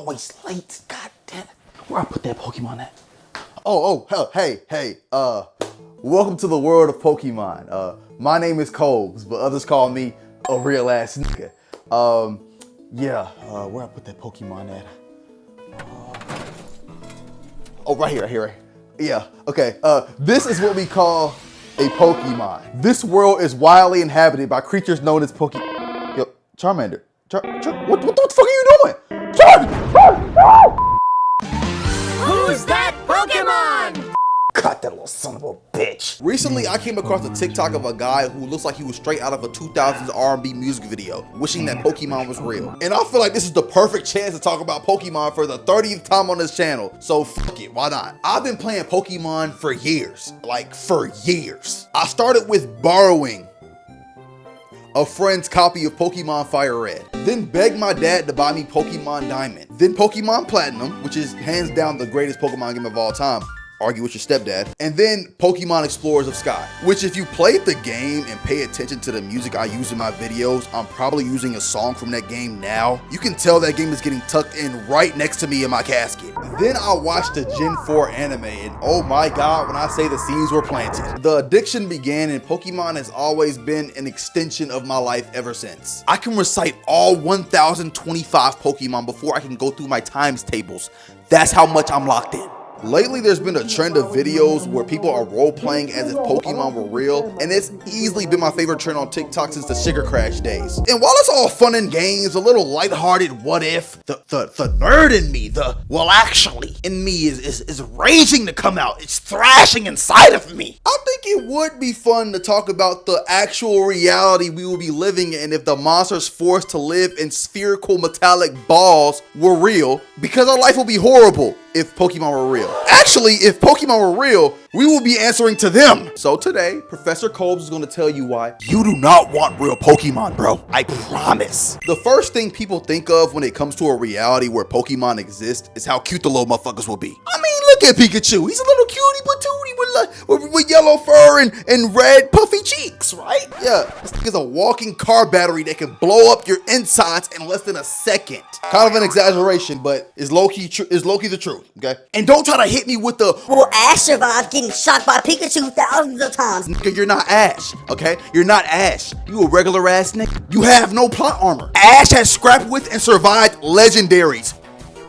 always late. God damn. Where I put that Pokemon at? Hey. Welcome to the world of Pokemon. My name is Kolbs, but others call me a real ass nigga. Where I put that Pokemon at? Right here. Yeah, okay. This is what we call a Pokemon. This world is wildly inhabited by creatures known as Pokemon. Yo, Charmander. What the fuck are you doing? Who's that Pokemon? Cut that little son of a bitch. Recently, I came across a TikTok of a guy who looks like he was straight out of a 2000s R&B music video, wishing that Pokemon was real. And I feel like this is the perfect chance to talk about Pokemon for the 30th time on this channel. So fuck it, why not? I've been playing Pokemon for years. I started with borrowing a friend's copy of Pokemon Fire Red, then begged my dad to buy me Pokemon Diamond, then Pokemon Platinum, which is hands down the greatest Pokemon game of all time. Argue with your stepdad. And then Pokemon Explorers of Sky, which if you played the game and pay attention to the music I use in my videos, I'm probably using a song from that game now. You can tell that game is getting tucked in right next to me in my casket. Then I watched the Gen 4 anime and oh my god, when I say the seeds were planted. The addiction began and Pokemon has always been an extension of my life ever since. I can recite all 1025 Pokemon before I can go through my times tables. That's how much I'm locked in. Lately, there's been a trend of videos where people are role-playing as if Pokemon were real, and it's easily been my favorite trend on TikTok since the Sugar Crash days. And while it's all fun and games, a little lighthearted what if, the nerd in me, well actually, in me is raging to come out. It's thrashing inside of me. I think it would be fun to talk about the actual reality we will be living in if the monsters forced to live in spherical metallic balls were real, because our life will be horrible if Pokemon were real. Actually, if Pokemon were real, we will be answering to them. So today, Professor Kolbs is gonna tell you why you do not want real Pokemon, bro. I promise. The first thing people think of when it comes to a reality where Pokemon exist is how cute the little motherfuckers will be. I mean, look at Pikachu. He's a little cutie patootie with yellow fur and red puffy cheeks, right? Yeah, this thing is a walking car battery that can blow up your insides in less than a second. Kind of an exaggeration, but is low-key the truth, okay? And don't try to hit me with the, well, Ash survived getting shot by Pikachu thousands of times. Nigga, you're not Ash, okay? You're not Ash. You a regular ass nigga. You have no plot armor. Ash has scrapped with and survived legendaries.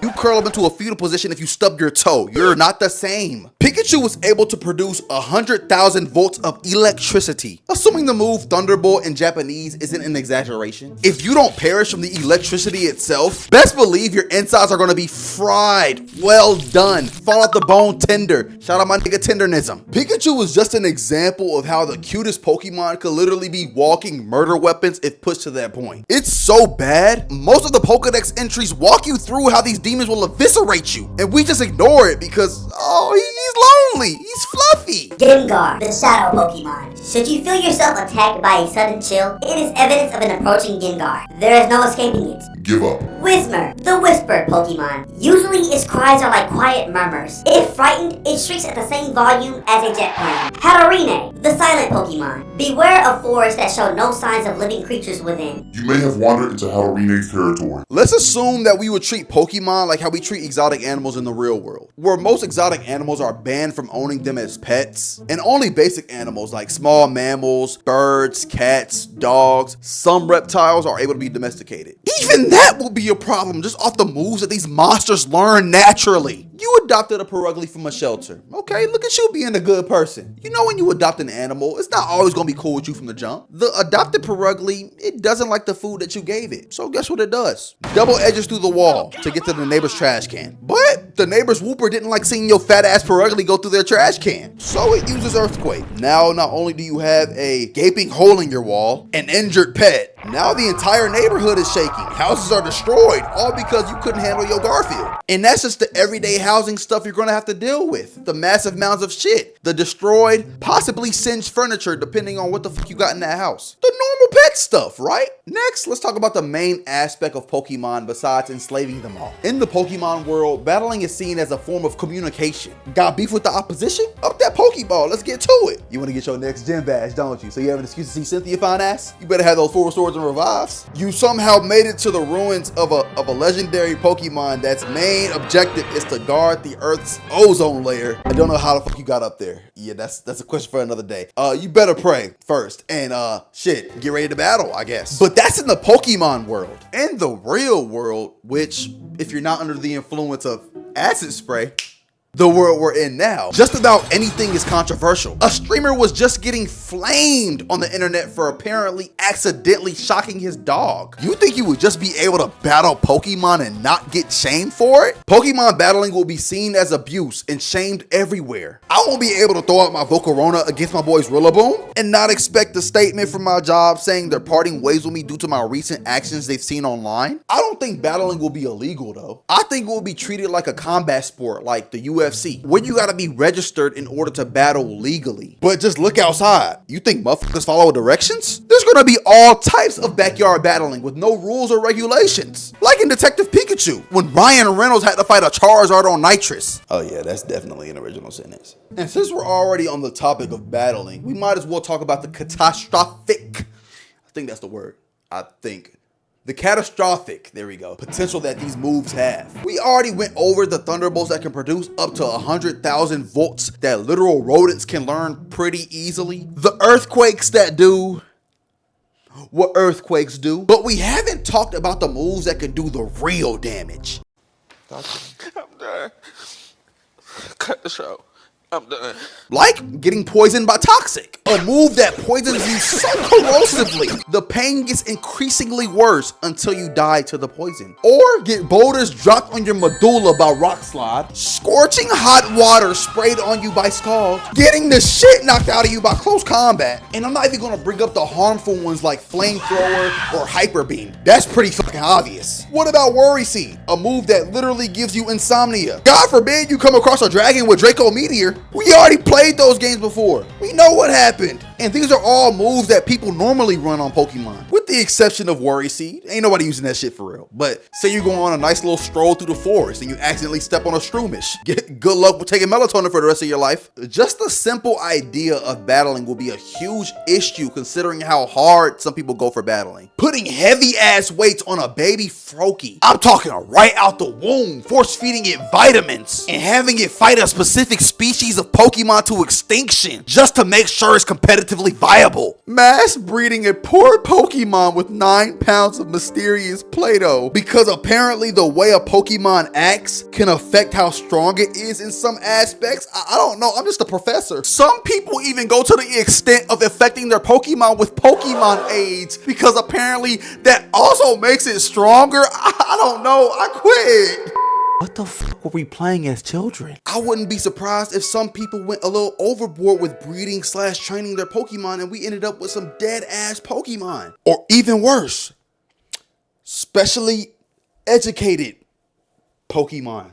You curl up into a fetal position if you stub your toe. You're not the same. Pikachu was able to produce 100,000 volts of electricity. Assuming the move Thunderbolt in Japanese isn't an exaggeration. If you don't perish from the electricity itself, best believe your insides are gonna be fried. Well done. Fall out the bone tender. Shout out my nigga tendernism. Pikachu was just an example of how the cutest Pokemon could literally be walking murder weapons if pushed to that point. It's so bad, most of the Pokedex entries walk you through how these demons will eviscerate you, and we just ignore it because, oh, he's lonely, he's fluffy. Gengar, the shadow Pokemon. Should you feel yourself attacked by a sudden chill, it is evidence of an approaching Gengar. There is no escaping it. Give up. Whismur, the whispered Pokemon. Usually its cries are like quiet murmurs. If frightened, it shrieks at the same volume as a jet plane. Hatterene, the silent Pokemon. Beware of forests that show no signs of living creatures within. You may have wandered into Hatterene's territory. Let's assume that we would treat Pokemon like how we treat exotic animals in the real world, where most exotic animals are banned from owning them as pets, and only basic animals like small mammals, birds, cats, dogs, some reptiles are able to be domesticated. Even that will be a problem just off the moves that these monsters learn naturally. You adopted a Purugly from a shelter. Okay, look at you being a good person. You know when you adopt an animal, it's not always gonna be cool with you from the jump. The adopted Purugly, it doesn't like the food that you gave it. So guess what it does? Double edges through the wall to get to the neighbor's trash can. But the neighbor's Whooper didn't like seeing your fat ass Purugly go through their trash can. So it uses Earthquake. Now, not only do you have a gaping hole in your wall, an injured pet, now the entire neighborhood is shaking. Houses are destroyed, all because you couldn't handle your Garfield. And that's just the everyday housing housing stuff you're gonna have to deal with. The massive mounds of shit. The destroyed, possibly singed furniture, depending on what the fuck you got in that house. The normal pet stuff, right? Next, let's talk about the main aspect of Pokemon besides enslaving them all. In the Pokemon world, battling is seen as a form of communication. Got beef with the opposition? Up that Pokeball, let's get to it. You wanna get your next gym badge, don't you? So you have an excuse to see Cynthia fine ass? You better have those 4 swords and revives. You somehow made it to the ruins of a legendary Pokemon that's main objective is to guard the Earth's ozone layer. I don't know how the fuck you got up there. Yeah, that's a question for another day. You better pray first and shit, get ready to battle, I guess. But that's in the Pokemon world. In the real world, which if you're not under the influence of acid spray, the world we're in now, just about anything is controversial. A streamer was just getting flamed on the internet for apparently accidentally shocking his dog. You think you would just be able to battle Pokemon and not get shamed for it? Pokemon battling will be seen as abuse and shamed everywhere. I won't be able to throw out my Volcarona against my boys Rillaboom and not expect a statement from my job saying they're parting ways with me due to my recent actions they've seen online. I don't think battling will be illegal though. I think it will be treated like a combat sport like the UFC, where you gotta be registered in order to battle legally. But just look outside. You think motherfuckers follow directions? There's gonna be all types of backyard battling with no rules or regulations. Like in Detective Pikachu, when Ryan Reynolds had to fight a Charizard on nitrous. Oh yeah, that's definitely an original sentence. And since we're already on the topic of battling, we might as well talk about the catastrophic, I think that's the word, the catastrophic, there we go, potential that these moves have. We already went over the thunderbolts that can produce up to 100,000 volts that literal rodents can learn pretty easily. The earthquakes that do what earthquakes do. But we haven't talked about the moves that can do the real damage. I'm done. Cut the show. I'm done. Like getting poisoned by toxic, a move that poisons you so corrosively the pain gets increasingly worse until you die to the poison. Or get boulders dropped on your medulla by rock slide, scorching hot water sprayed on you by Scald, getting the shit knocked out of you by close combat. And I'm not even gonna bring up the harmful ones like flamethrower or hyper beam. That's pretty fucking obvious. What about Worry Seed, a move that literally gives you insomnia? God forbid you come across a dragon with Draco Meteor. We already played those games before. We know what happened. And these are all moves that people normally run on Pokemon, with the exception of Worry Seed. Ain't nobody using that shit for real. But say you go on a nice little stroll through the forest and you accidentally step on a Shroomish. Good luck with taking melatonin for the rest of your life. Just the simple idea of battling will be a huge issue considering how hard some people go for battling. Putting heavy ass weights on a baby Froakie. I'm talking right out the womb, force feeding it vitamins and having it fight a specific species of Pokemon to extinction just to make sure it's competitively viable. Mass breeding a poor Pokemon with 9 pounds of mysterious Play-Doh because apparently the way a Pokemon acts can affect how strong it is in some aspects. I don't know, I'm just a professor. Some people even go to the extent of affecting their Pokemon with Pokemon AIDS because apparently that also makes it stronger. I don't know, I quit. What the fuck were we playing as children? I wouldn't be surprised if some people went a little overboard with breeding / training their Pokemon and we ended up with some dead ass Pokemon. Or even worse, specially educated Pokemon.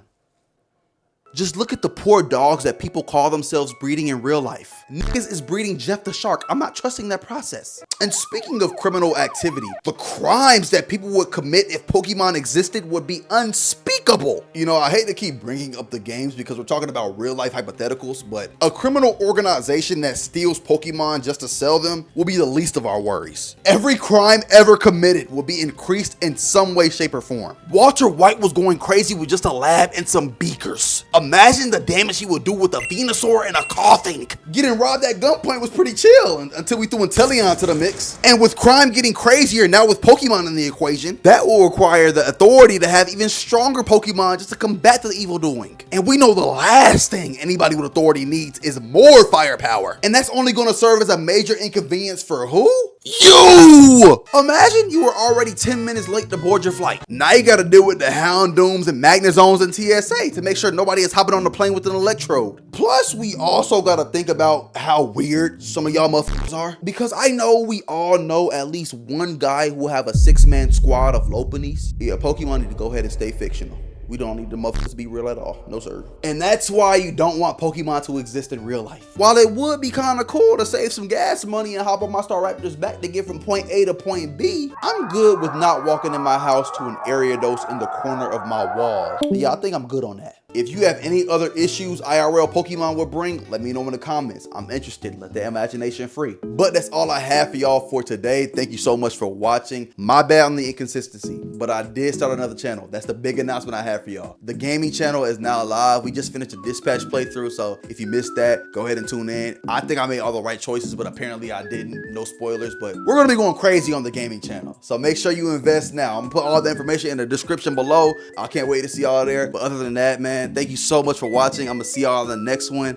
Just look at the poor dogs that people call themselves breeding in real life. Niggas is breeding Jeff the Shark. I'm not trusting that process. And speaking of criminal activity, the crimes that people would commit if Pokemon existed would be unspeakable. You know, I hate to keep bringing up the games because we're talking about real life hypotheticals, but a criminal organization that steals Pokemon just to sell them will be the least of our worries. Every crime ever committed will be increased in some way, shape, or form. Walter White was going crazy with just a lab and some beakers. Imagine the damage he would do with a Venusaur and a Coughing. Getting robbed at gunpoint was pretty chill until we threw Inteleon to the mix. And with crime getting crazier now with Pokemon in the equation, that will require the authority to have even stronger Pokemon just to combat the evil doing. And we know the last thing anybody with authority needs is more firepower. And that's only going to serve as a major inconvenience for who? You! Imagine you were already 10 minutes late to board your flight. Now you gotta deal with the Houndooms and Magnezones and TSA to make sure nobody is hopping on the plane with an electrode. Plus, we also gotta think about how weird some of y'all motherfuckers are. Because I know we all know at least one guy who will have a 6-man squad of Lopunnies. Yeah, Pokemon need to go ahead and stay fictional. We don't need the motherfuckers to be real at all. No, sir. And that's why you don't want Pokemon to exist in real life. While it would be kind of cool to save some gas money and hop on my Staraptor's back to get from point A to point B, I'm good with not walking in my house to an Ariados in the corner of my wall. Yeah, I think I'm good on that. If you have any other issues IRL Pokemon would bring, let me know in the comments. I'm interested. Let the imagination free. But that's all I have for y'all for today. Thank you so much for watching. My bad on the inconsistency, but I did start another channel. That's the big announcement I have for y'all. The gaming channel is now live. We just finished a dispatch playthrough, so if you missed that, go ahead and tune in. I think I made all the right choices, but apparently I didn't. No spoilers, but we're gonna be going crazy on the gaming channel. So make sure you invest now. I'm gonna put all the information in the description below. I can't wait to see y'all there. But other than that, man, thank you so much for watching. I'm gonna see y'all in the next one.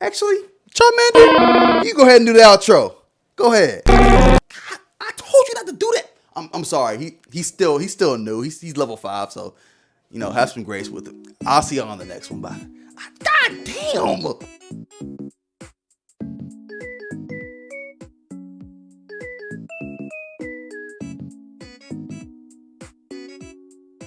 Actually, Charmander, you go ahead and do the outro. Go ahead. God, I told you not to do that. I'm sorry. He's still new. He's level 5, so you know, have some grace with him. I'll see y'all on the next one. Bye. God damn.